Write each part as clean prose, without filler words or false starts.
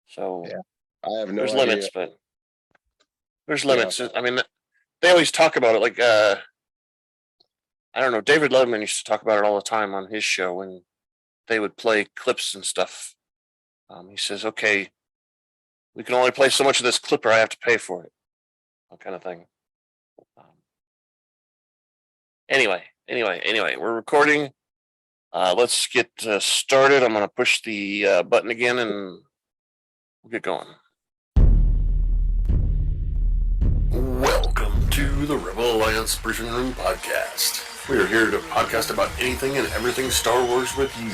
So yeah, I have no there's idea. limits, but there's limits. I mean, they always talk about it like I don't know. David Letterman used to talk about it all the time on his show when they would play clips and stuff. He says, "Okay, we can only play so much of this clip, or I have to pay for it," that kind of thing. Anyway, we're recording. Let's get started. I'm going to push the button again, and we'll get going. Welcome to the Rebel Alliance Briefing Room podcast. We are here to podcast about anything and everything Star Wars with you.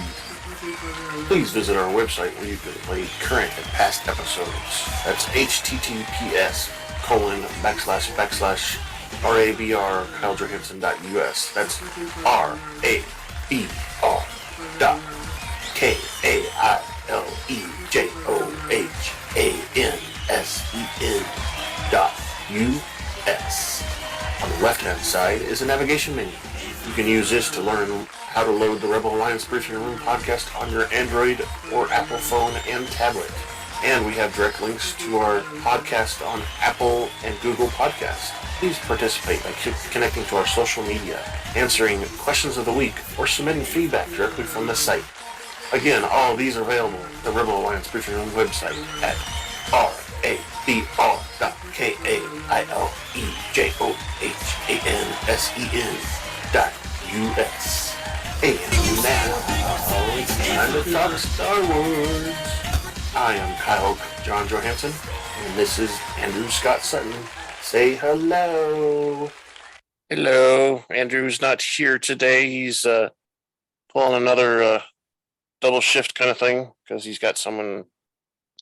Please visit our website where you can play current and past episodes. That's https://RABR KyleJohansson.us. That's RABR.KyleJohansson.us. On the left-hand side is a navigation menu. You can use this to learn how to load the Rebel Alliance Briefing Room podcast on your Android or Apple phone and tablet. And we have direct links to our podcast on Apple and Google Podcasts. Please participate by connecting to our social media, answering questions of the week, or submitting feedback directly from the site. Again, all of these are available at the Rebel Alliance Briefing Room website at RABR.KyleJohansson.us. And now, it's time to talk Star Wars. I am Kyle John Johansson, and this is Andrew Scott Sutton. Say hello. Hello. Andrew's not here today. He's pulling another double shift kind of thing because he's got someone,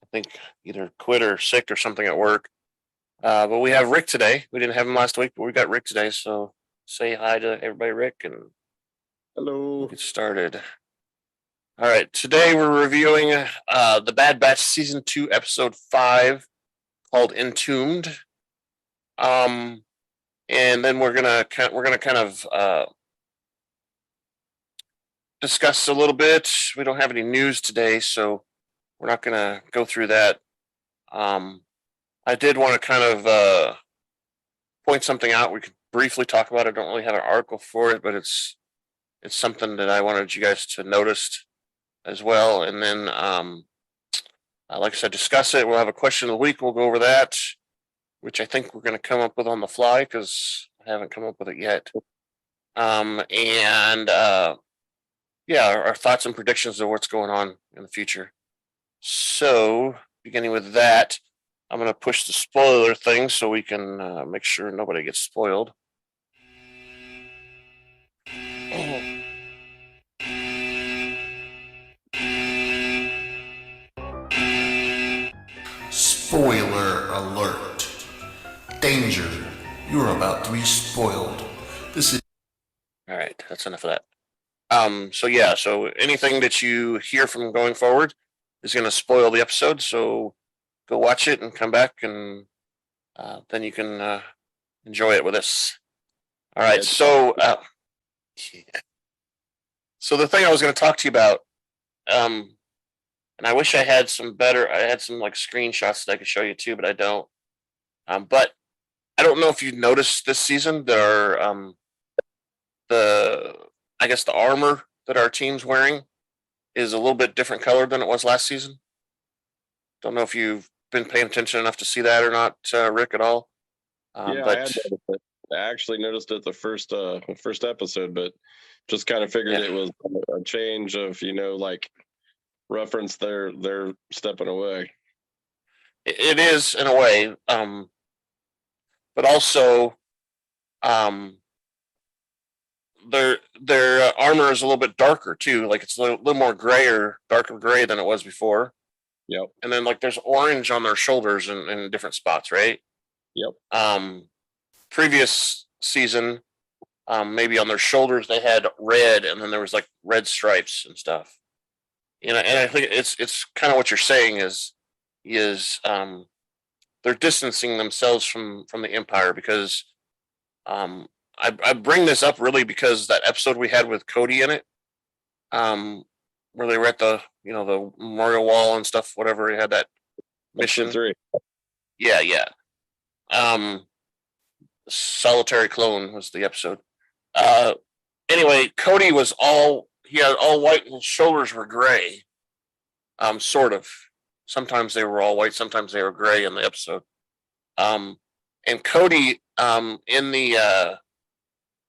I think, either quit or sick or something at work. But we have Rick today. We didn't have him last week, but we got Rick today. So say hi to everybody, Rick, and hello. Get started. All right, today we're reviewing the Bad Batch Season 2, Episode 5, called Entombed. And then we're gonna kind of discuss a little bit. We don't have any news today, so we're not gonna go through that. I did want to kind of point something out. We could briefly talk about it. I don't really have an article for it, but it's something that I wanted you guys to notice as well. And then, like I said, discuss it. We'll have a question of the week. We'll go over that, which I think we're going to come up with on the fly because I haven't come up with it yet. Our thoughts and predictions of what's going on in the future. So, beginning with that, I'm going to push the spoiler thing so we can make sure nobody gets spoiled. Spoiler alert. Danger. You're about to be spoiled. This is... All right, that's enough of that. So anything that you hear from going forward is going to spoil the episode, so go watch it and come back, and then you can enjoy it with us. All right, so the thing I was going to talk to you about, and I wish I had some like screenshots that I could show you too, but I don't. But I don't know if you've noticed this season there are the armor that our team's wearing is a little bit different color than it was last season. Don't know if you've been paying attention enough to see that or not, Rick, at all. I actually noticed it the first episode, but just kind of figured it was a change of, like reference they're stepping away. It is in a way, but also their armor is a little bit darker too. Like it's a little more darker gray than it was before. Yep. And then like there's orange on their shoulders in different spots, right? Yep. Previous season, maybe on their shoulders they had red, and then there was like red stripes and stuff. And I think it's kind of what you're saying is they're distancing themselves from the Empire because I bring this up really because that episode we had with Cody in it, where they were at the the memorial wall and stuff, whatever. He had that mission 3. Yeah. Solitary Clone was the episode. Anyway, Cody he had all white and his shoulders were gray. Sort of. Sometimes they were all white, sometimes they were gray in the episode. And Cody, in the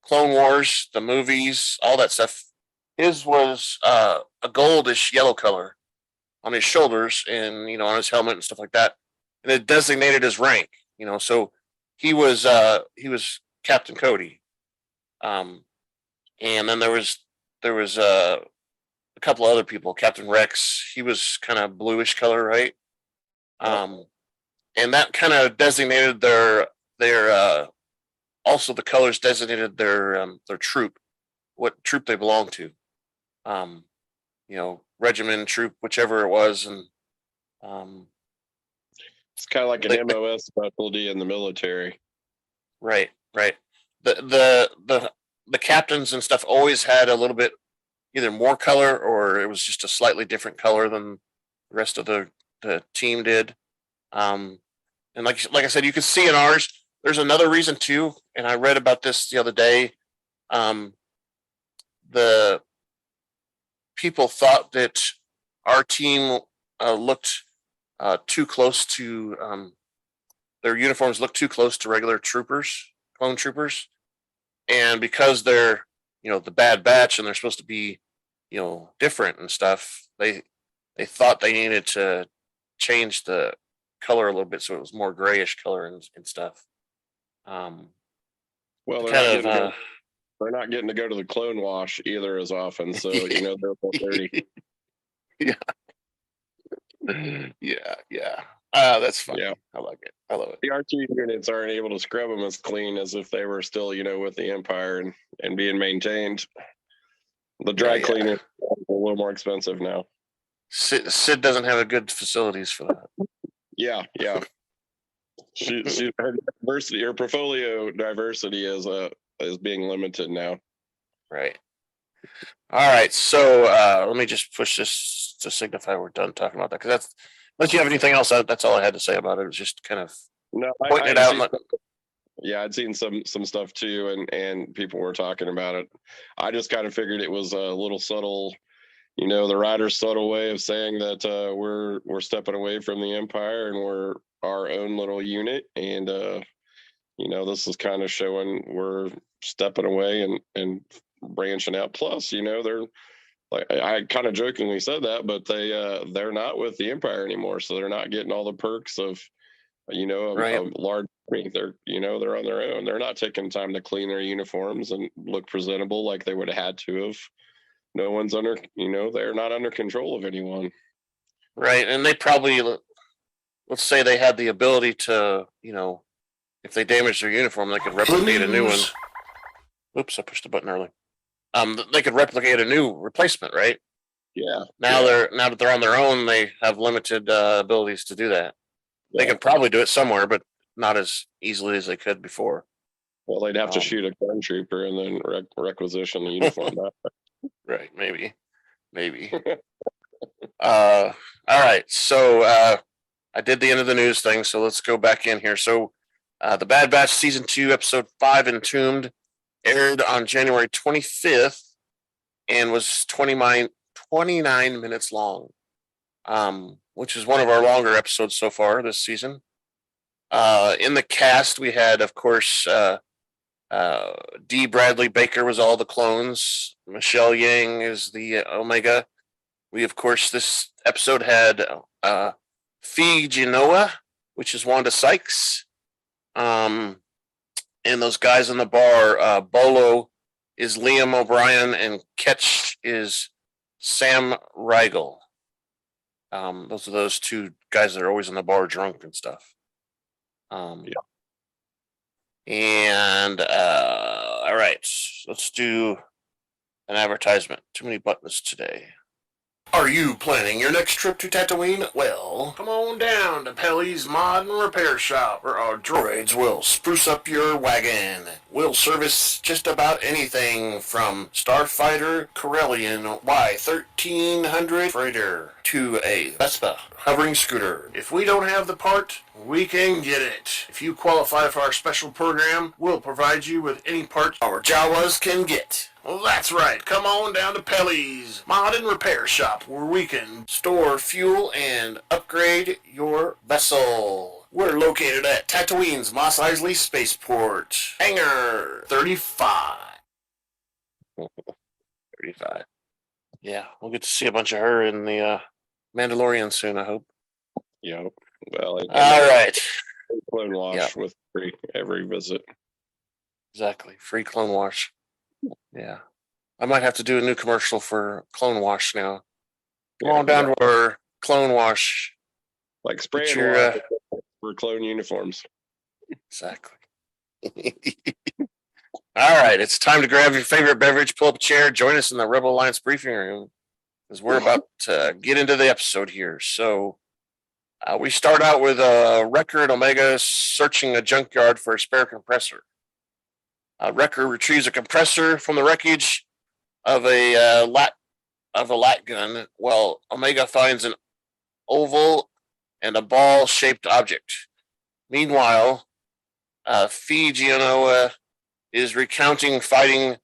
Clone Wars, the movies, all that stuff, his was a goldish yellow color on his shoulders and, on his helmet and stuff like that. And it designated his rank, so he was Captain Cody. And then there was a couple other people. Captain Rex, he was kind of bluish color, right? And that kind of designated their also the colors designated their troop, what troop they belonged to. Regiment, troop, whichever it was, and it's kind of like an MOS specialty in the military. Right. The captains and stuff always had a little bit either more color or it was just a slightly different color than the rest of the team did. And like I said, you can see in ours, there's another reason too. And I read about this the other day. The people thought that our team looked too close to their uniforms looked too close to regular clone troopers. And because they're, the Bad Batch and they're supposed to be, different and stuff, they thought they needed to change the color a little bit so it was more grayish color and stuff. Well, they're not getting to go to the clone wash either as often, so they're both dirty. Yeah. That's fun. Yeah, I like it. I love it. The R2 units aren't able to scrub them as clean as if they were still, with the Empire and being maintained. The dry cleaner is a little more expensive now. Sid doesn't have a good facilities for that. Yeah. Her diversity, her portfolio diversity is being limited now. Right. All right. So let me just push this to signify we're done talking about that, because unless you have anything else, that's all I had to say about it. It was just kind of pointing it out. I'd seen some stuff too, and people were talking about it. I just kind of figured it was a little subtle, the writer's subtle way of saying that we're stepping away from the Empire and we're our own little unit, and this is kind of showing we're stepping away and branching out. Plus, they're like, I kind of jokingly said that, but they're not with the Empire anymore, so they're not getting all the perks of a large army. They're they're on their own. They're not taking time to clean their uniforms and look presentable like they would have had to have. No one's under, they're not under control of anyone. Right, and they probably, let's say they had the ability to, if they damaged their uniform, they could replicate a new one. Oops, I pushed the button early. They could replicate a new replacement, right? Yeah. Now that they're on their own, they have limited abilities to do that. They could probably do it somewhere, but not as easily as they could before. Well, they'd have to shoot a clone trooper and then requisition the uniform. Right, maybe. All right, so I did the end of the news thing, so let's go back in here. So the Bad Batch Season 2, Episode 5, Entombed, aired on January 25th and was 29 minutes long, which is one of our longer episodes so far this season. In the cast, we had, of course, D. Bradley Baker was all the clones. Michelle Yang is the Omega. We, of course, this episode had Phee Genoa, which is Wanda Sykes. And those guys in the bar, Bolo is Liam O'Brien, and Ketch is Sam Riegel. Those are those two guys that are always in the bar drunk and stuff. And all right, let's do an advertisement. Too many buttons today. Are you planning your next trip to Tatooine? Well, come on down to Pelly's Mod and Repair Shop, where our droids will spruce up your wagon. We'll service just about anything from Starfighter Corellian Y1300 freighter to a Vespa hovering scooter. If we don't have the part, we can get it. If you qualify for our special program, we'll provide you with any part our Jawas can get. Well, that's right. Come on down to Pelly's Mod and Repair Shop, where we can store fuel and upgrade your vessel. We're located at Tatooine's Mos Eisley Spaceport. Hangar 35. 35. Yeah, we'll get to see a bunch of her in the Mandalorian soon, I hope. Yeah. Well, all right. Clone wash with every visit. Exactly. Free clone wash. Yeah. I might have to do a new commercial for clone wash now. Come on down to our clone wash. Like spraying water for clone uniforms. Exactly. All right, it's time to grab your favorite beverage, pull up a chair, join us in the Rebel Alliance briefing room, because we're about to get into the episode here. So we start out with Wrecker and Omega searching a junkyard for a spare compressor. Wrecker retrieves a compressor from the wreckage of a lat gun, while Omega finds an oval and a ball-shaped object. Meanwhile, Phee Genoa is recounting fighting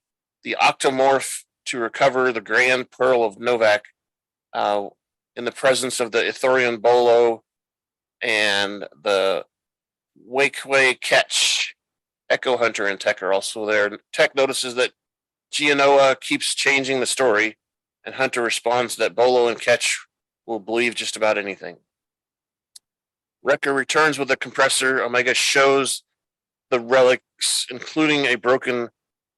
the Octomorph to recover the Grand Pearl of Novak in the presence of the Ithorian Bolo and the Wakeway Ketch. Echo Hunter and Tech are also there. Tech notices that Genoa keeps changing the story, and Hunter responds that Bolo and Ketch will believe just about anything. Wrecker returns with the compressor. Omega shows the relics, including a broken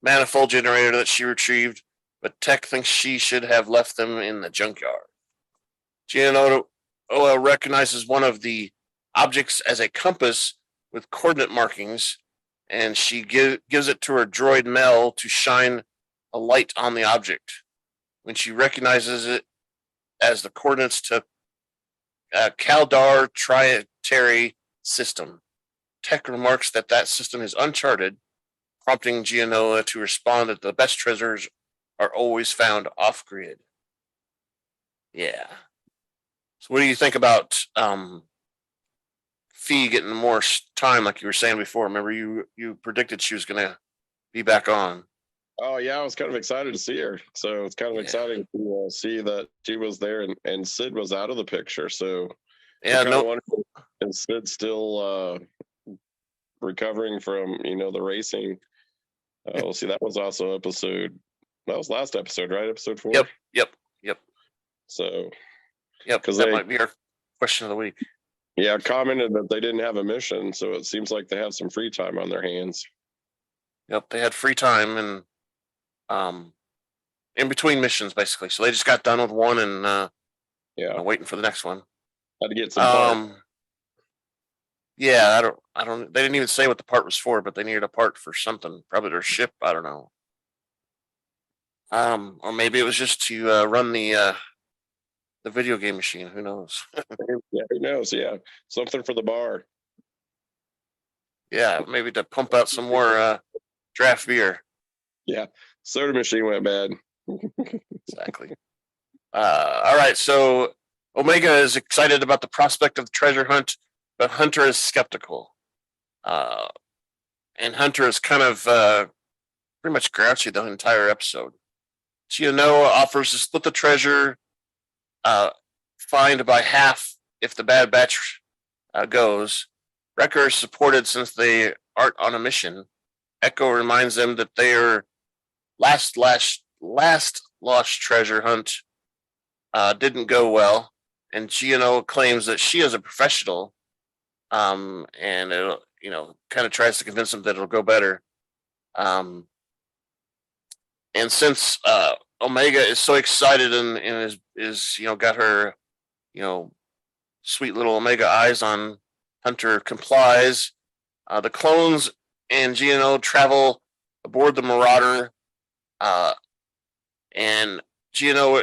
manifold generator that she retrieved, but Tech thinks she should have left them in the junkyard. Genoa recognizes one of the objects as a compass with coordinate markings, and she gives it to her droid Mel to shine a light on the object. When she recognizes it as the coordinates to Kaldar Trinary system, Tech remarks that system is uncharted, prompting Genoa to respond that the best treasures are always found off-grid. Yeah. So what do you think about Phee getting more time, like you were saying before? Remember, you predicted she was going to be back on. Oh, yeah, I was kind of excited to see her. So it's kind of exciting to see that she was there and Sid was out of the picture. So yeah, and Sid's still recovering from the racing. We'll see. That was also last episode, right? Episode 4. Yep. So because that might be our question of the week. Yeah, commented that they didn't have a mission, so it seems like they have some free time on their hands. Yep, they had free time and in between missions, basically. So they just got done with one and waiting for the next one. Had to get some part. Yeah, I don't. They didn't even say what the part was for, but they needed a part for something, probably their ship. I don't know. Or maybe it was just to run the video game machine. Who knows? Yeah, who knows? Yeah, something for the bar. Yeah, maybe to pump out some more draft beer. Yeah, soda machine went bad. Exactly. All right, so Omega is excited about the prospect of the treasure hunt, but Hunter is skeptical. And Hunter is kind of pretty much grouchy the entire episode. Genoa offers to split the treasure, fined by half if the Bad Batch goes. Wrecker is supported since they aren't on a mission. Echo reminds them that their last lost treasure hunt didn't go well, and Genoa claims that she is a professional, and it kind of tries to convince them that it'll go better. And since Omega is so excited and is got her sweet little Omega eyes on Hunter, complies. The clones and Genoa travel aboard the Marauder, and Genoa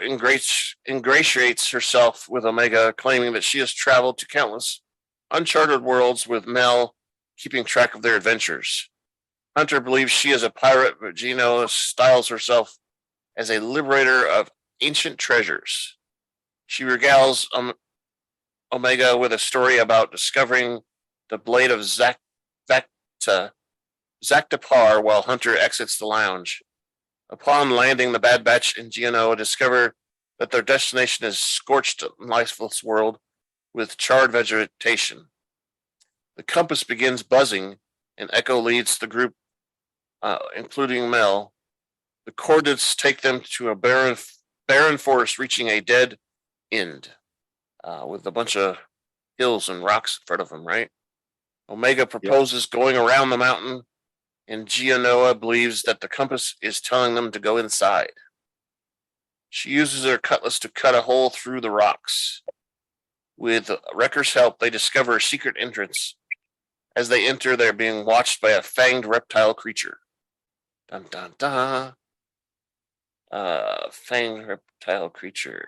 ingratiates herself with Omega, claiming that she has traveled to countless uncharted worlds with Mel, keeping track of their adventures. Hunter believes she is a pirate, but Genoa styles herself as a liberator of ancient treasures. She regales Omega with a story about discovering the blade of Zactapar while Hunter exits the lounge. Upon landing, the Bad Batch and Genoa discover that their destination is scorched and lifeless world with charred vegetation. The compass begins buzzing, and Echo leads the group, including Mel. The coordinates take them to a barren forest, reaching a dead end with a bunch of hills and rocks in front of them, right? Omega proposes going around the mountain, and Genoa believes that the compass is telling them to go inside. She uses her cutlass to cut a hole through the rocks. With Wrecker's help, they discover a secret entrance. As they enter, they're being watched by a fanged reptile creature. Dun dun dun. Fanged reptile creature.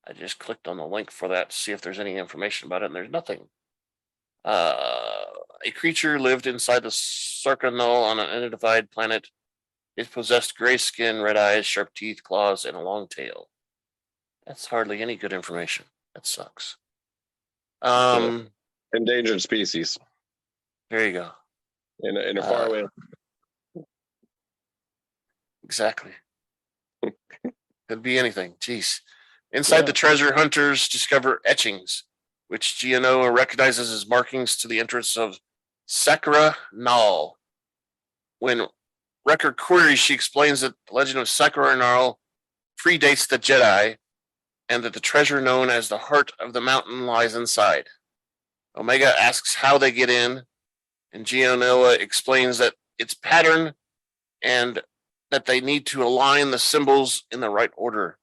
I just clicked on the link for that to see if there's any information about it, and there's nothing. A creature lived inside the Sarka Null on an unidentified planet. It possessed gray skin, red eyes, sharp teeth, claws, and a long tail. That's hardly any good information. That sucks. Endangered species. There you go. In a faraway. Exactly. Could be anything. Jeez. Inside the treasure, hunters discover etchings, which Genoa recognizes as markings to the entrance of Sakura Nal. When Wrecker queries, she explains that the legend of Sakura Nal predates the Jedi, and that the treasure known as the Heart of the Mountain lies inside. Omega asks how they get in, and Genoa explains that it's pattern and that they need to align the symbols in the right order.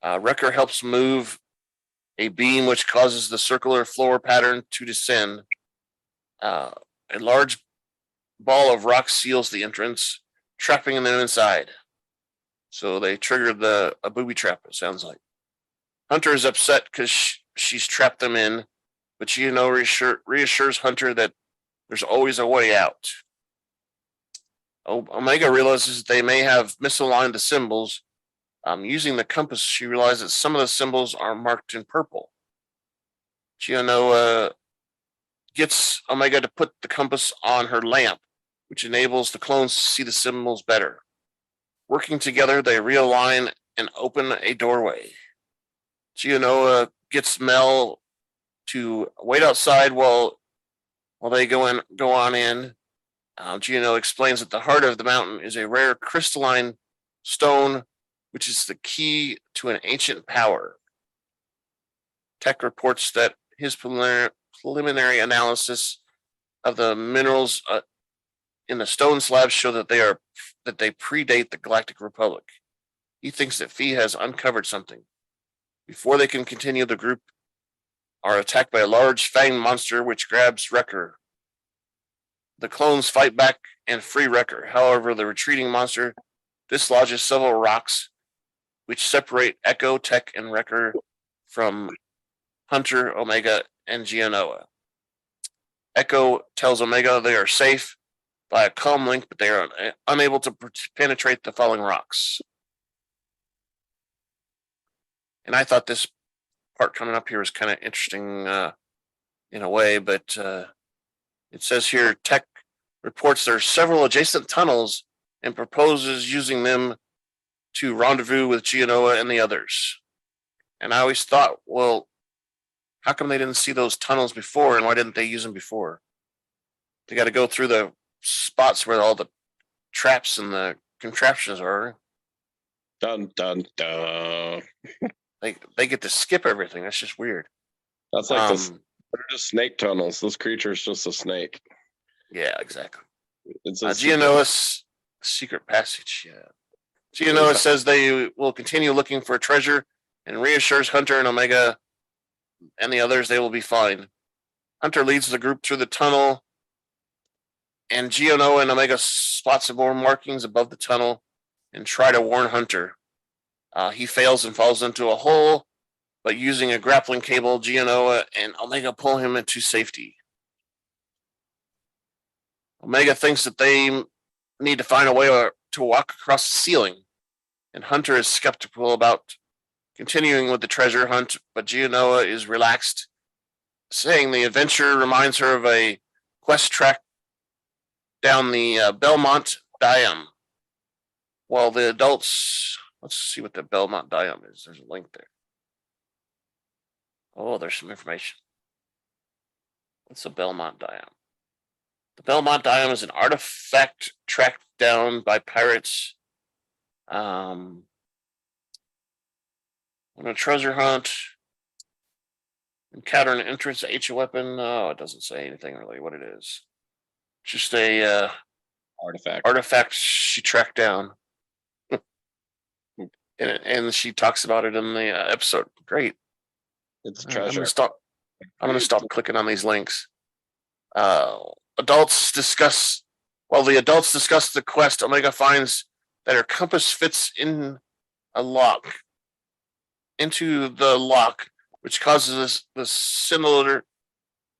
Wrecker helps move a beam which causes the circular floor pattern to descend. A large ball of rock seals the entrance, trapping them inside. So they triggered a booby trap, it sounds like. Hunter is upset because she's trapped them in, but Gino reassures Hunter that there's always a way out. Omega realizes they may have misaligned the symbols. Using the compass, she realizes that some of the symbols are marked in purple. Gino gets Omega to put the compass on her lamp, which enables the clones to see the symbols better. Working together, they realign and open a doorway. Genoa gets Mel to wait outside while they go on in. Genoa explains that the heart of the mountain is a rare crystalline stone, which is the key to an ancient power. Tech reports that his preliminary analysis of the minerals in the stone slabs show that they predate the Galactic Republic. He thinks that Phee has uncovered something. Before they can continue, the group are attacked by a large fanged monster which grabs Wrecker. The clones fight back and free Wrecker. However, the retreating monster dislodges several rocks which separate Echo, Tech, and Wrecker from Hunter, Omega, and Genoa. Echo tells Omega they are safe by a comm link, but they are unable to penetrate the falling rocks. And I thought this part coming up here was kind of interesting in a way, but it says here, Tech reports there are several adjacent tunnels and proposes using them to rendezvous with Genoa and the others. And I always thought, well, how come they didn't see those tunnels before, and why didn't they use them before? They got to go through the spots where all the traps and the contraptions are. Dun dun dun. They get to skip everything. That's just weird. That's like they're just snake tunnels. This creature's just a snake. Yeah, exactly. It's Genoa's secret passage. Yeah. Genoa says they will continue looking for a treasure and reassures Hunter and Omega and the others they will be fine. Hunter leads the group through the tunnel, and Genoa and Omega spot some more markings above the tunnel and try to warn Hunter. He fails and falls into a hole, but using a grappling cable, Genoa and Omega pull him into safety. Omega thinks that they need to find a way to walk across the ceiling, and Hunter is skeptical about continuing with the treasure hunt, but Genoa is relaxed, saying the adventure reminds her of a quest track down the Belmont Dam. While the adults, let's see what the Belmont Dam is. There's a link there. Oh, there's some information. What's the Belmont Dam? The Belmont Dam is an artifact tracked down by pirates. On a treasure hunt. Encounter an entrance to H weapon. Oh, it doesn't say anything really what it is. Just a artifact she tracked down. and she talks about it in the episode. Great. It's a treasure. I'm gonna stop clicking on these links. While the adults discuss the quest, Omega finds that her compass fits into the lock, which causes the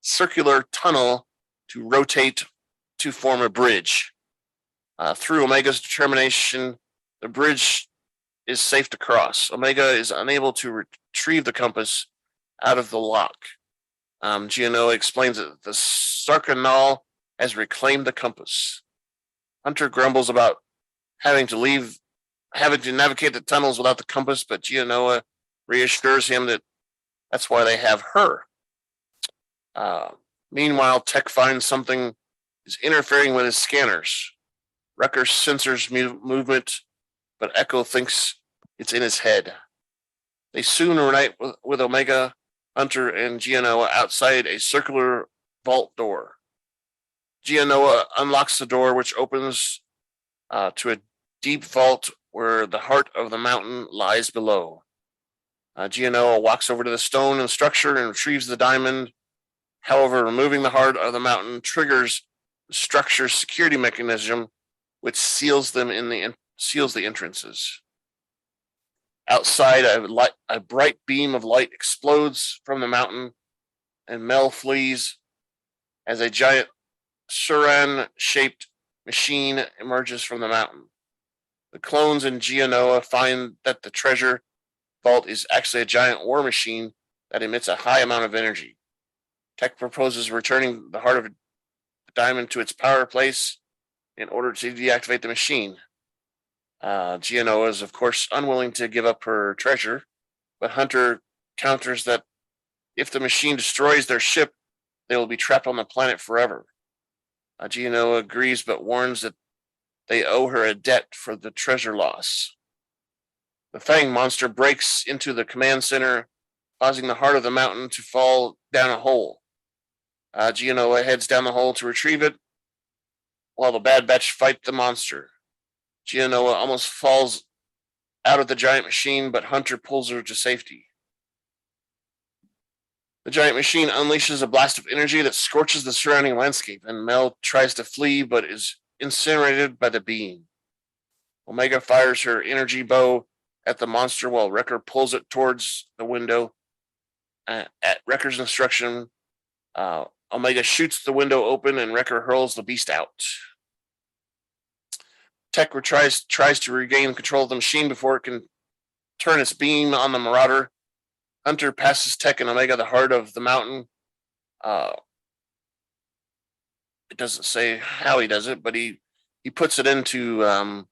circular tunnel to rotate to form a bridge. Through Omega's determination, the bridge is safe to cross. Omega is unable to retrieve the compass out of the lock. Genoa explains that the Sarkanal has reclaimed the compass. Hunter grumbles about having to navigate the tunnels without the compass, but Genoa reassures him that that's why they have her. Meanwhile, Tech finds something is interfering with his scanners. Wrecker sensors movement, but Echo thinks it's in his head. They soon reunite with Omega, Hunter, and Genoa outside a circular vault door. Genoa unlocks the door, which opens to a deep vault where the heart of the mountain lies below. Genoa walks over to the stone and structure and retrieves the diamond. However, removing the heart of the mountain triggers the structure's security mechanism, which seals the entrances. Outside, a bright beam of light explodes from the mountain, and Mel flees as a giant Suran-shaped machine emerges from the mountain. The clones in Genoa find that the treasure vault is actually a giant war machine that emits a high amount of energy. Tech proposes returning the heart of the diamond to its power place in order to deactivate the machine. Genoa is, of course, unwilling to give up her treasure, but Hunter counters that if the machine destroys their ship, they will be trapped on the planet forever. Genoa agrees, but warns that they owe her a debt for the treasure loss. The Fang monster breaks into the command center, causing the heart of the mountain to fall down a hole. Genoa heads down the hole to retrieve it, while the Bad Batch fight the monster. Genoa almost falls out of the giant machine, but Hunter pulls her to safety. The giant machine unleashes a blast of energy that scorches the surrounding landscape, and Mel tries to flee but is incinerated by the beam. Omega fires her energy bow at the monster while Wrecker pulls it towards the window. At Wrecker's instruction, Omega shoots the window open and Wrecker hurls the beast out. Tech tries to regain control of the machine before it can turn its beam on the Marauder. Hunter passes Tech and Omega the heart of the mountain. It doesn't say how he does it, but he puts it into a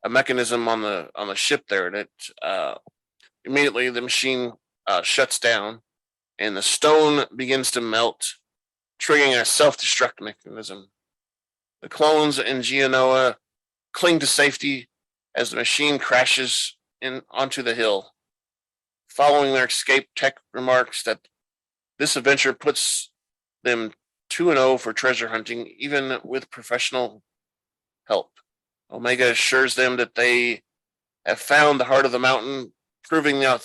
mechanism on the ship there, and it immediately the machine shuts down, and the stone begins to melt, triggering a self-destruct mechanism. The clones in Genoa cling to safety as the machine crashes onto the hill. Following their escape, Tech remarks that this adventure puts them 2-0 for treasure hunting, even with professional help. Omega assures them that they have found the heart of the mountain, proving the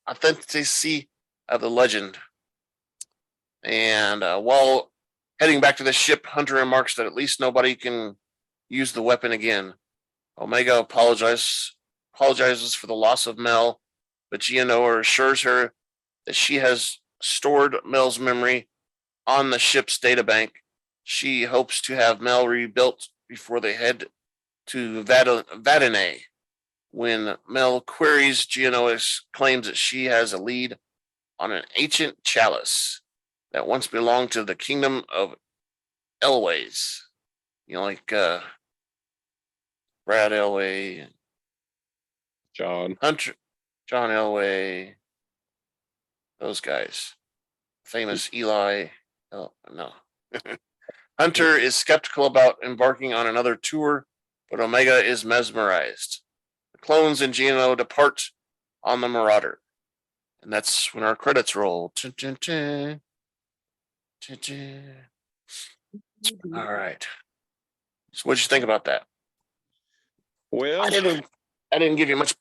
authenticity of the legend. And while heading back to the ship, Hunter remarks that at least nobody can use the weapon again. Omega apologizes for the loss of Mel, but Genoa assures her that she has stored Mel's memory on the ship's databank. She hopes to have Mel rebuilt before they head to Vadane. when Mel queries Genoa, claims that she has a lead on an ancient chalice that once belonged to the kingdom of Elways. Like Brad Elway, John. Hunter, John Elway, those guys. Famous Eli. Oh, no. Hunter is skeptical about embarking on another tour, but Omega is mesmerized. The clones and Gino depart on the Marauder. And that's when our credits roll. All right. So what'd you think about that? Well, I didn't give you much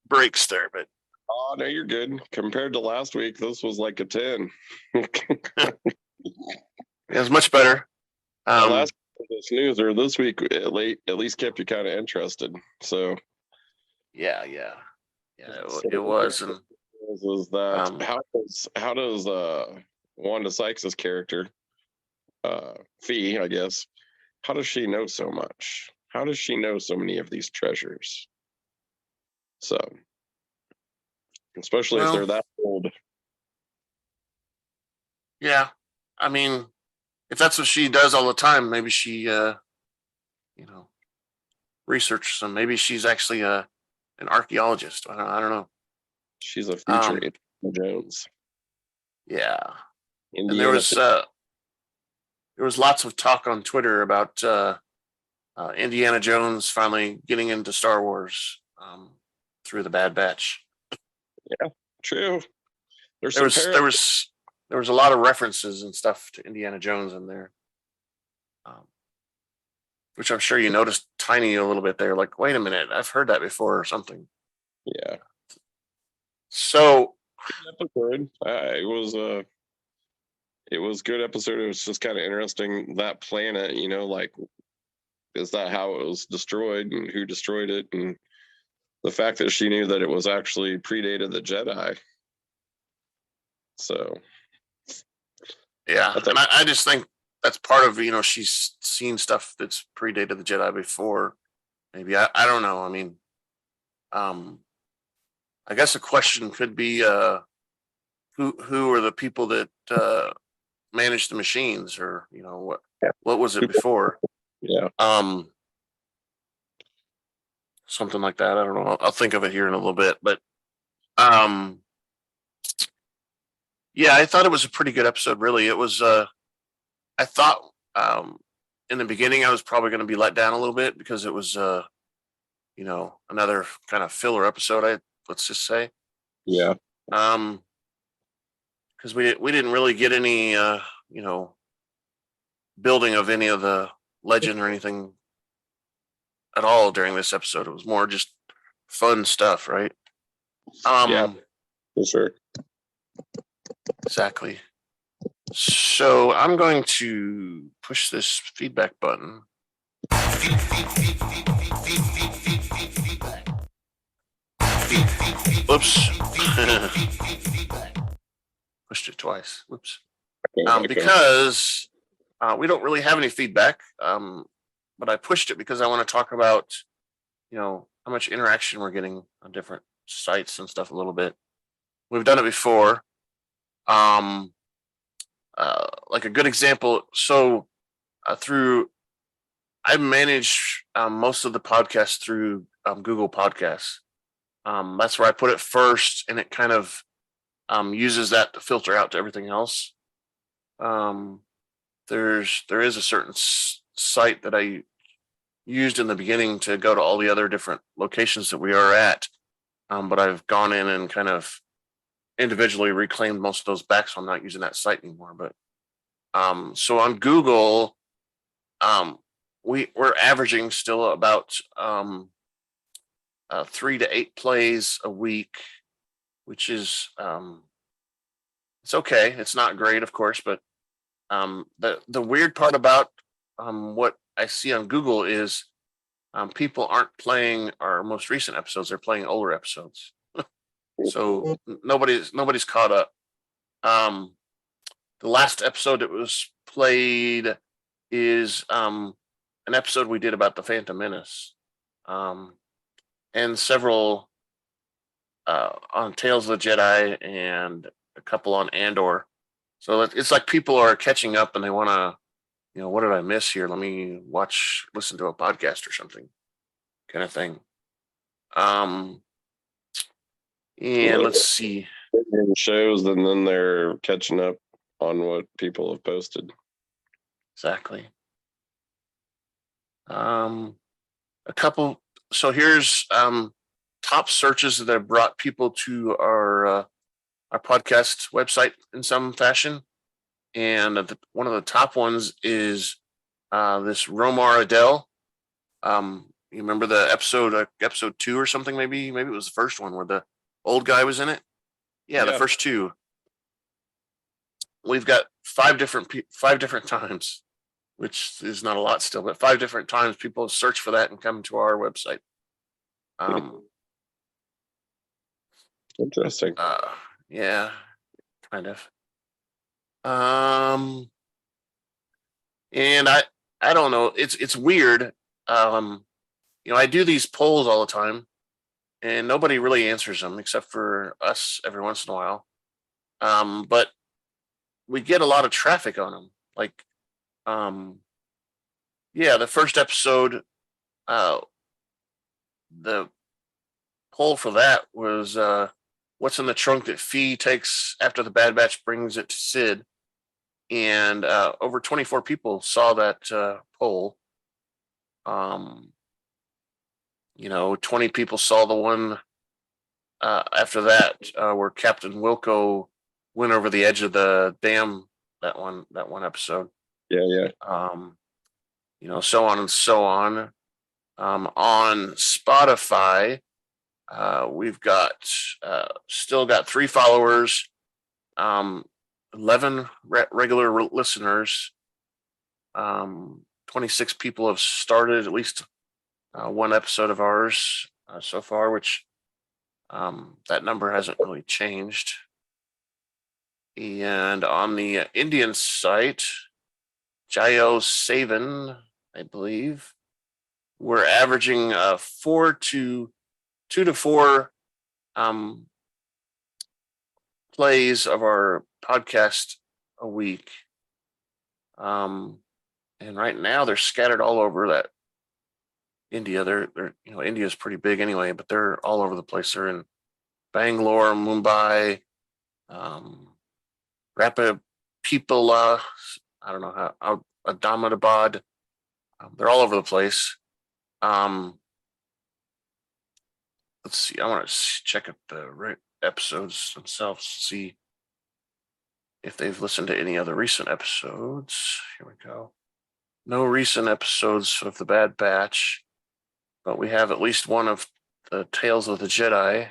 breaks there, but oh no, you're good. Compared to last week, this was like a 10. it was much better. Last week was a snoozer. This week at least kept you kind of interested. So yeah, it was. And was that how does Wanda Sykes' character, Phee, I guess, how does she know so much? How does she know so many of these treasures? So, especially if they're that old. Yeah, I mean, if that's what she does all the time, maybe she, researches them. Maybe she's actually an archaeologist. I don't know. She's a future Indiana Jones. Yeah, Indiana. and there was lots of talk on Twitter about Indiana Jones finally getting into Star Wars through the Bad Batch. Yeah, true. There was a lot of references and stuff to Indiana Jones in there, which I'm sure you noticed tiny a little bit there. Like, wait a minute, I've heard that before or something. Yeah. So episode, it was a good episode. It was just kind of interesting, that planet, like, is that how it was destroyed and who destroyed it, and the fact that she knew that it was actually predated the Jedi. So yeah, and I just think that's part of, she's seen stuff that's predated the Jedi before. Maybe I don't know. I mean, I guess a question could be who are the people that manage the machines, or what was it before? Yeah. Something like that. I don't know. I'll think of it here in a little bit, but yeah, I thought it was a pretty good episode. Really, it was. I thought in the beginning I was probably going to be let down a little bit because it was another kind of filler episode. Let's just say. Yeah. Because we didn't really get any building of any of the legend or anything at all during this episode. It was more just fun stuff, right? Yeah, for sure. Exactly. So I'm going to push this feedback button. Whoops. Pushed it twice. Whoops. Because we don't really have any feedback. But I pushed it because I want to talk about, how much interaction we're getting on different sites and stuff a little bit. We've done it before. Like a good example. So I manage most of the podcasts through Google Podcasts. That's where I put it first, and it kind of uses that to filter out to everything else. There is a certain site that I used in the beginning to go to all the other different locations that we are at, but I've gone in and kind of individually reclaimed most of those back, so I'm not using that site anymore. But so on Google, we're averaging still about 3 to 8 plays a week, which is it's okay. It's not great, of course, but the weird part about what I see on Google is people aren't playing our most recent episodes; they're playing older episodes. So nobody's caught up. The last episode that was played is an episode we did about the Phantom Menace, and and several on Tales of the Jedi and a couple on Andor. So it's like people are catching up and they want to, what did I miss here? Let me listen to a podcast or something, kind of thing. And let's see. Shows, and then they're catching up on what people have posted. Exactly. A couple. So here's top searches that have brought people to our podcast website in some fashion, and one of the top ones is this Romar Adele. You remember the episode 2 or something? Maybe it was the first one where the old guy was in it. Yeah, the first 2. We've got 5 different times, which is not a lot still, but 5 different times people search for that and come to our website. Interesting. Yeah, kind of. And I don't know. It's weird. I do these polls all the time, and nobody really answers them except for us every once in a while. But we get a lot of traffic on them. Like, the first episode, the poll for that was what's in the trunk that Phee takes after the Bad Batch brings it to Sid, and over 24 people saw that poll. 20 people saw the one after that where Captain Wilco went over the edge of the dam. That one episode. Yeah. So on and so on. On Spotify, we've got still got 3 followers, 11 regular listeners. 26 people have started at least one episode of ours so far, which that number hasn't really changed. And on the Indian site, Jayo Savan, I believe, we're averaging 2 to 4 plays of our podcast a week. And right now they're scattered all over that India. They're India's pretty big anyway, but they're all over the place. They're in Bangalore, Mumbai, Rapapipala, I don't know how, Ahmedabad. They're all over the place. Let's see. I want to check out the episodes themselves to see if they've listened to any other recent episodes. Here we go. No recent episodes of the Bad Batch, but we have at least one of the Tales of the Jedi.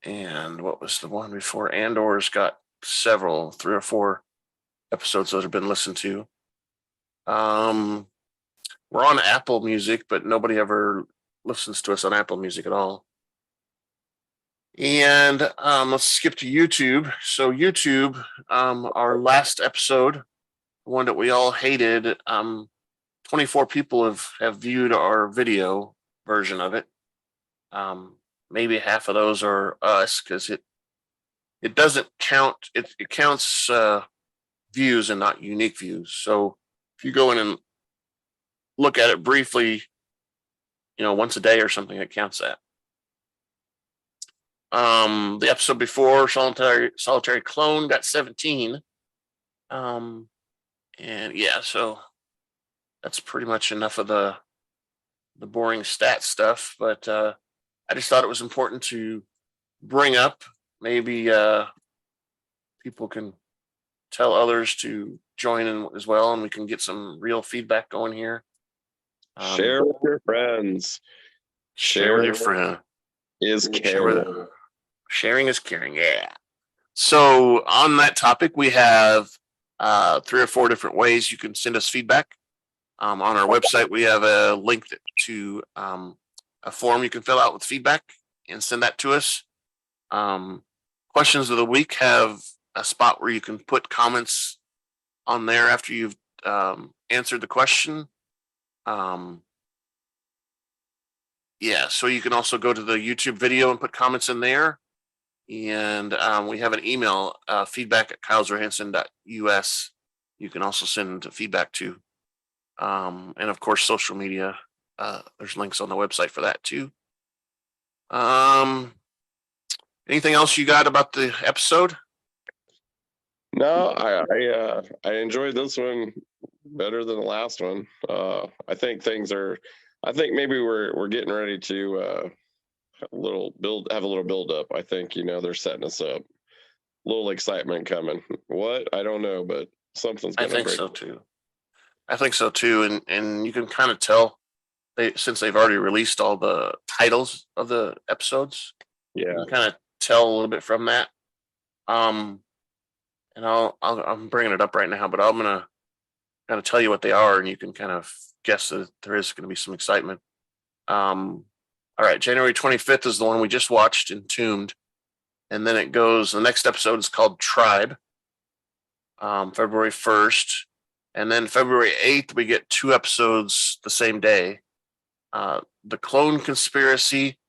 And what was the one before? Andor's got several, 3 or 4 episodes that have been listened to. We're on Apple Music, but nobody ever listens to us on Apple Music at all. And let's skip to YouTube. So YouTube, our last episode, one that we all hated, 24 people have viewed our video version of it. Maybe half of those are us, because it doesn't count. It counts views and not unique views. So if you go in and look at it briefly, once a day or something, it counts that. The episode before, Solitary Clone, got 17. And yeah, so that's pretty much enough of the boring stat stuff. But I just thought it was important to bring up. Maybe people can tell others to join in as well, and we can get some real feedback going here. Share with your friends. Share with your friend. Is caring. Sharing is caring. Yeah. So on that topic, we have 3 or 4 different ways you can send us feedback. On our website, we have a link to a form you can fill out with feedback and send that to us. Questions of the week have a spot where you can put comments on there after you've answered the question. yeah, so you can also go to the YouTube video and put comments in there. And we have an email, feedback@kylesjohansson.us. You can also send feedback to. And of course, social media. There's links on the website for that too. Anything else you got about the episode? No, I enjoyed this one better than the last one. I think maybe we're getting ready to have a little build up. I think they're setting us up. A little excitement coming. What? I don't know, but something's gonna break. I think so too, and you can kind of tell since they've already released all the titles of the episodes. Yeah, you can kind of tell a little bit from that. And I'm bringing it up right now, but I'm gonna kind of tell you what they are, and you can kind of guess that there is going to be some excitement. All right, January 25th is the one we just watched, Entombed, and then it goes. The next episode is called Tribe. February 1st, and then February 8th we get 2 episodes the same day. The Clone Conspiracy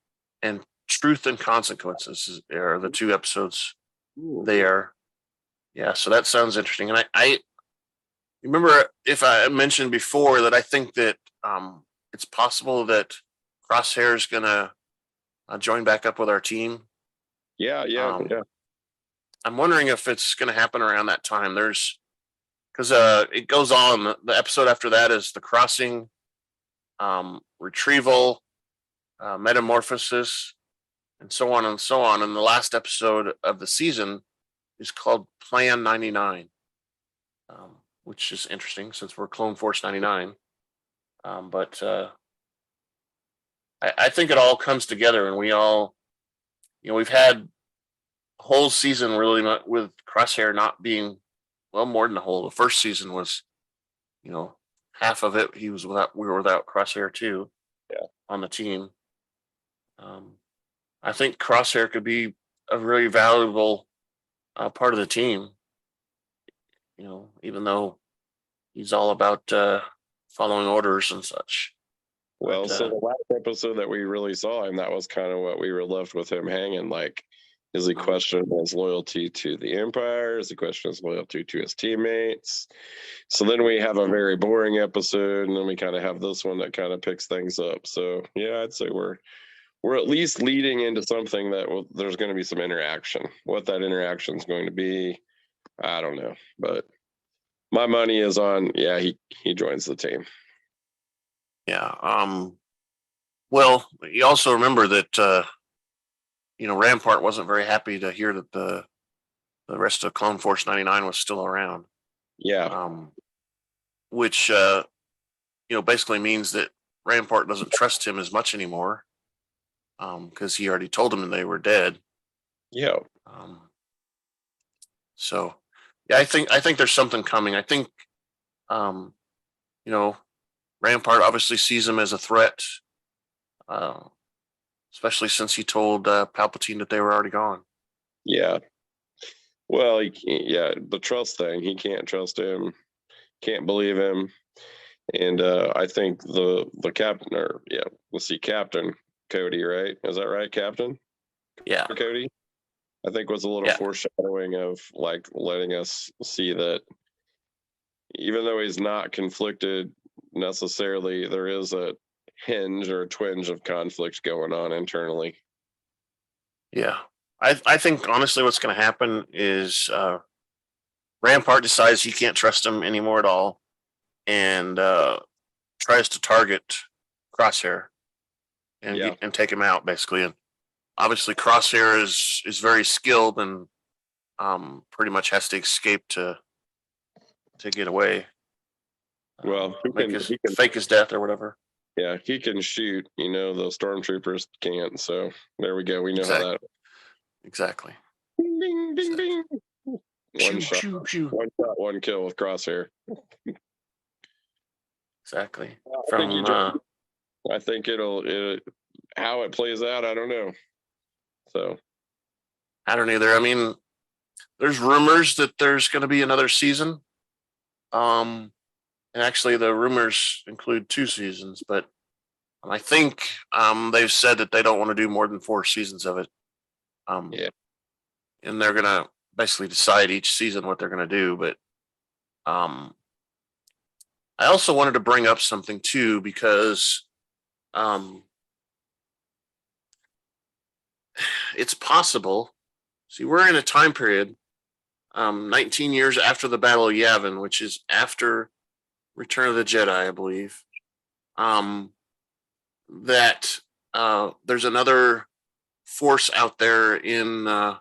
and Truth and Consequences are the 2 episodes there. Yeah, so that sounds interesting. And I remember if I mentioned before that I think that it's possible that Crosshair is going to join back up with our team. Yeah. I'm wondering if it's going to happen around that time. Because it goes on. The episode after that is The Crossing, Retrieval, Metamorphosis, and so on and so on. And the last episode of the season is called Plan 99, which is interesting since we're Clone Force 99. But I think it all comes together, and we all, we've had a whole season really not, with Crosshair not being, well, more than the whole. The first season was, half of it we were without Crosshair too. Yeah. On the team. I think Crosshair could be a really valuable part of the team. Even though he's all about following orders and such. Well, so the last episode that we really saw him, that was kind of what we were left with him hanging. Like, is he questioning his loyalty to the Empire? Is he questioning his loyalty to his teammates? So then we have a very boring episode, and then we kind of have this one that kind of picks things up. So yeah, I'd say we're at least leading into something that there's going to be some interaction. What that interaction is going to be, I don't know. But my money is on, he joins the team. Yeah. Well, you also remember that Rampart wasn't very happy to hear that the rest of Clone Force 99 was still around. Yeah. Which basically means that Rampart doesn't trust him as much anymore. Because he already told them they were dead. Yeah. So yeah, I think there's something coming. I think Rampart obviously sees him as a threat, especially since he told Palpatine that they were already gone. Yeah. Well, the trust thing, he can't trust him, can't believe him. And I think the captain, Captain Cody, right? Is that right, Captain? Yeah. Cody, I think was a little foreshadowing of like letting us see that even though he's not conflicted necessarily, there is a hinge or a twinge of conflict going on internally. Yeah. I think honestly what's going to happen is Rampart decides he can't trust him anymore at all and tries to target Crosshair and take him out basically. And obviously Crosshair is very skilled and pretty much has to escape to get away. Well, he can fake his death or whatever. Yeah, he can shoot. The stormtroopers can't. So there we go. We know how that. Exactly. Ding, ding, ding, ding. One shot, one kill with Crosshair. Exactly. I think it'll how it plays out, I don't know. So I don't either. I mean, there's rumors that there's going to be another season. And actually the rumors include 2 seasons, but I think they've said that they don't want to do more than 4 seasons of it. Yeah. And they're going to basically decide each season what they're going to do. But I also wanted to bring up something too, because it's possible. See, we're in a time period, 19 years after the Battle of Yavin, which is after Return of the Jedi, I believe. That there's another force out there in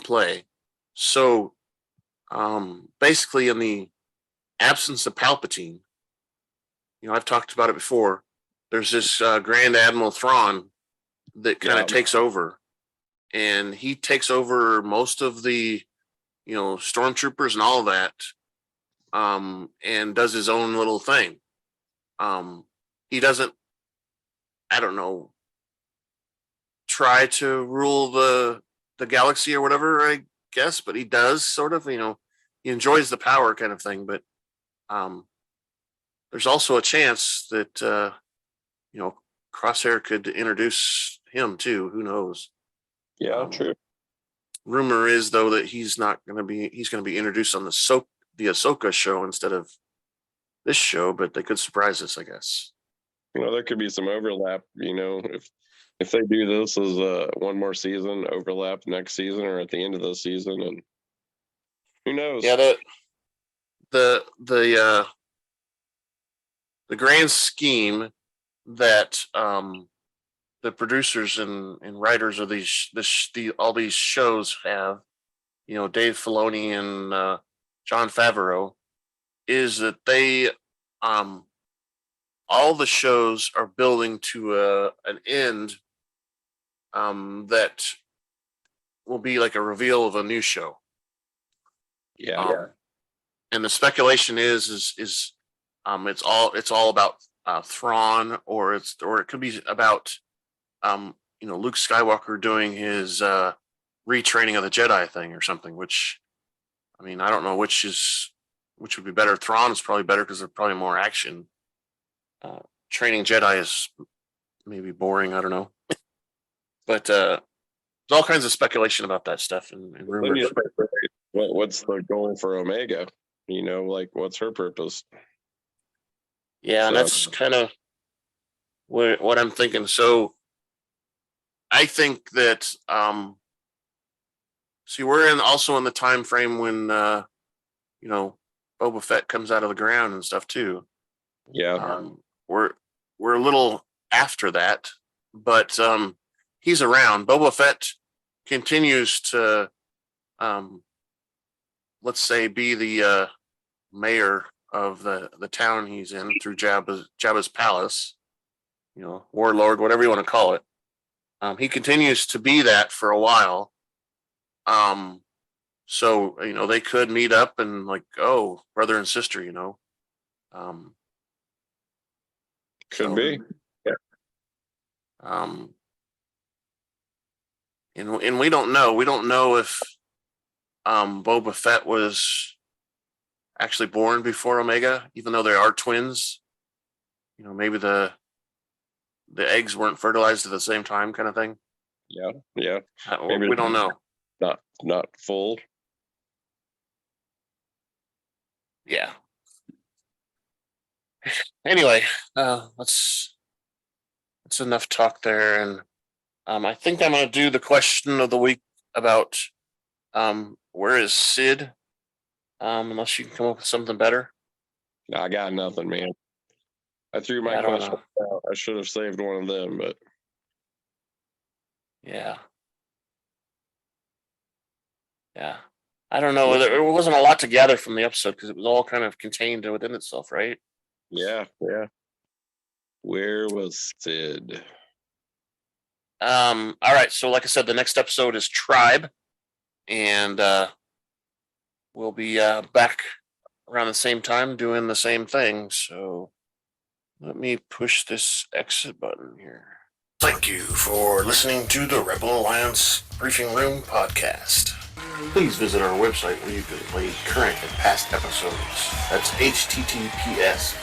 play. So, basically, in the absence of Palpatine, I've talked about it before. There's this Grand Admiral Thrawn that kind of takes over, and he takes over most of the, stormtroopers and all of that, and does his own little thing. He doesn't, I don't know, try to rule the galaxy or whatever, I guess, but he does sort of, he enjoys the power kind of thing. But there's also a chance that, Crosshair could introduce him too. Who knows? Yeah, true. Rumor is though that he's going to be introduced on the Ahsoka show instead of this show, but they could surprise us, I guess. There could be some overlap, if they do this as one more season, overlap next season or at the end of the season, and who knows? Yeah, the grand scheme that the producers and writers of all these shows have, Dave Filoni and Jon Favreau, is that they all the shows are building to an end that will be like a reveal of a new show. Yeah. And the speculation is it's all about Thrawn, or it could be about Luke Skywalker doing his retraining of the Jedi thing or something. Which, I mean, I don't know which would be better. Thrawn is probably better because there's probably more action. Training Jedi is maybe boring. I don't know, but there's all kinds of speculation about that stuff and rumors. What's the goal for Omega? What's her purpose? Yeah, and that's kind of what I'm thinking. So I think that we're also in the time frame when Boba Fett comes out of the ground and stuff too. Yeah. We're a little after that, but he's around. Boba Fett continues to let's say be the mayor of the town he's in through Jabba's palace, warlord, whatever you want to call it. He continues to be that for a while. So they could meet up and brother and sister, Could be. Yeah. And we don't know. We don't know if Boba Fett was actually born before Omega, even though they are twins. Maybe the eggs weren't fertilized at the same time, kind of thing. Yeah. Maybe we don't know. Not full. Yeah. Anyway, that's enough talk there, and I think I'm going to do the question of the week about where is Sid? Unless you can come up with something better. No, I got nothing, man. I threw my question out. I should have saved one of them, but yeah. I don't know. There wasn't a lot to gather from the episode because it was all kind of contained within itself, right? Yeah. Where was Sid? All right. So, like I said, the next episode is Tribe, and we'll be back around the same time doing the same thing. So, let me push this exit button here. Thank you for listening to the Rebel Alliance Briefing Room podcast. Please visit our website where you can play current and past episodes. That's https://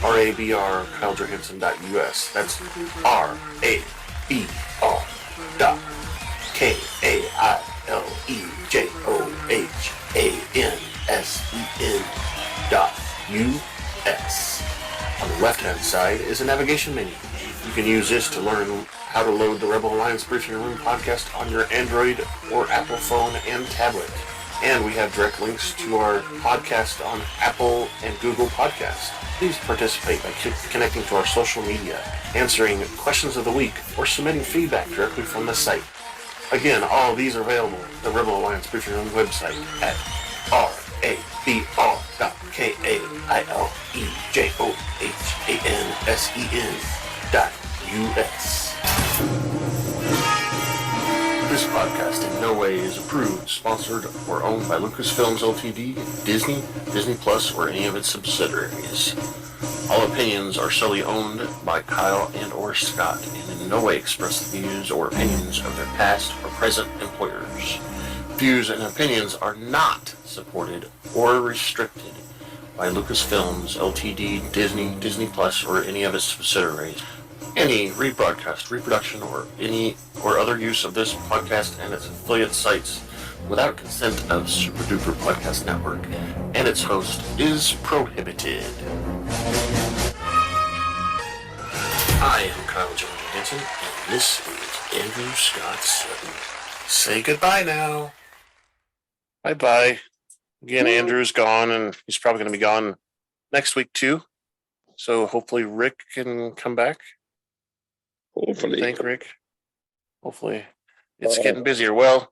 RABR KyleJohansson.us. That's RABR.KyleJohansson.us. On the left-hand side is a navigation menu. You can use this to learn how to load the Rebel Alliance Briefing Room podcast on your Android or Apple phone and tablet. And we have direct links to our podcast on Apple and Google Podcasts. Please participate by connecting to our social media, answering questions of the week, or submitting feedback directly from the site. Again, all of these are available at the Rebel Alliance Briefing Room website at rabr.KyleJohansson.us. This podcast in no way is approved, sponsored, or owned by Lucasfilms Ltd., Disney, Disney Plus, or any of its subsidiaries. All opinions are solely owned by Kyle and or Scott and in no way express the views or opinions of their past or present employers. Views and opinions are not supported or restricted by Lucasfilms Ltd., Disney, Disney Plus, or any of its subsidiaries. Any rebroadcast, reproduction, or any or other use of this podcast and its affiliate sites without consent of Super Duper Podcast Network and its host is prohibited. I am Kyle Johansson, and this is Andrew Scott Sutton. Say goodbye now. Bye-bye. Again, Andrew's gone, and he's probably going to be gone next week, too. So hopefully Rick can come back. Hopefully. Thank Rick. Hopefully. It's getting busier. Well,